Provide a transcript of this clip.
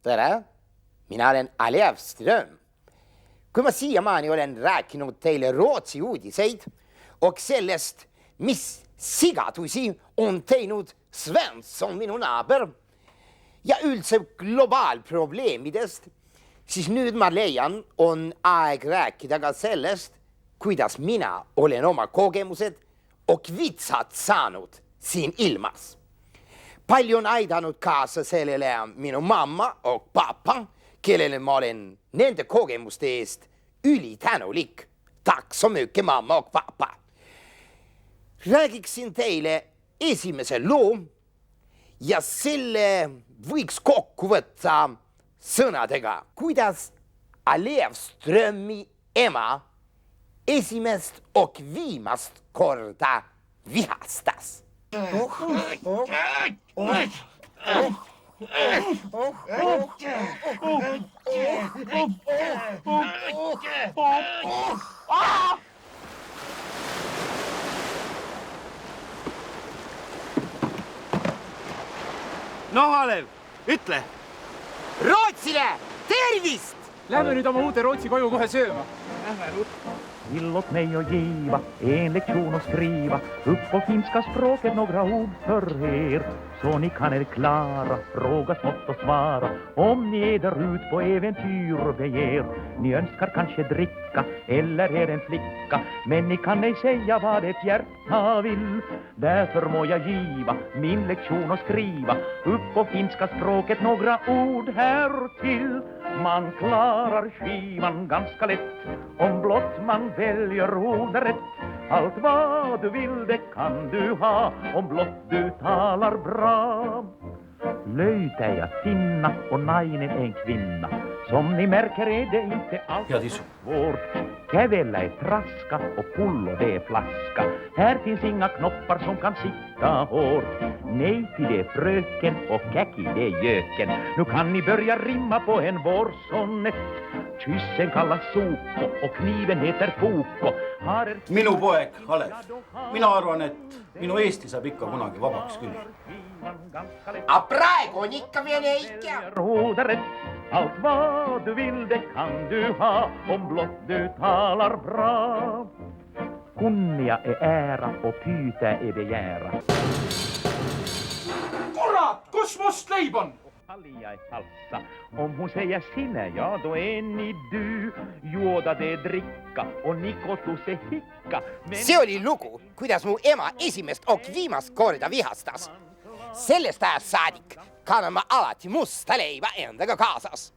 Tere, mina olen Alev Ström. Kui ma siiamaani olen rääkinud teile Rootsi uudiseid ja sellest, mis sigadusi on teinud Svensson, minu naaber, ja üldse globaalprobleemidest, siis nüüd ma leian, on aeg rääkida ka sellest, kuidas mina olen oma kogemused ja vitsad saanud siin ilmas. Palju on aidanud kaasa sellele minu mamma ja papa, kellele ma olen nende kogemuste eest ülitänulik. Tack så mycket, mamma ja papa. Räägiksin teile esimese loo ja selle võiks kokku võtta sõnadega, kuidas Alev Strömi ema esimest ja viimast korda vihastas. No Alev, ütle! Rootsile tervist! Lähme nüüd oma uute Rootsi koju kohe sööma. Vill åt mig och giva en lektion och skriva upp på finska språket några ord för er så ni kan er klara, fråga smått och svara om ni är där ut på äventyr beger. Ni önskar kanske dricka eller är en flicka men ni kan ej säga vad ett hjärta vill. Därför må jag giva min lektion och skriva upp på finska språket några ord här till. Man klarar skivan ganska lätt om blott man väljer orden rätt. Allt vad du vill det kan du ha om blott du talar bra. Löjt är att finna och nainen en kvinna. Som ni märker är det inte alls svårt. Kävellä är traska och pullo det är flaska. Här finns inga knoppar som kan sitta hårt. Nej till det är fröken och käki det är göken. Nu kan ni börja rimma på en vårsonnet. Kyssen kallas Soko och kniven heter Foko. Minu poeg, Alev. Mina arvan, et minu Eesti saab ikka kunagi vabaks küll. A praegu on ikka veel eikä. Allt vad du vill det kan du ha om blott du talar bra. Kunnia är ära och pyytä är begära. Kurat, kus must leib on? Halja är falsa. Om hon säger sinne, ja då är ni du. Juoda det dricka och nikotus är hicka. See oli lugu, kuidas mu ema esimest ja viimast korda vihastas. Sellest ajast saadik kannan ma alati musta leiba endaga kaasas.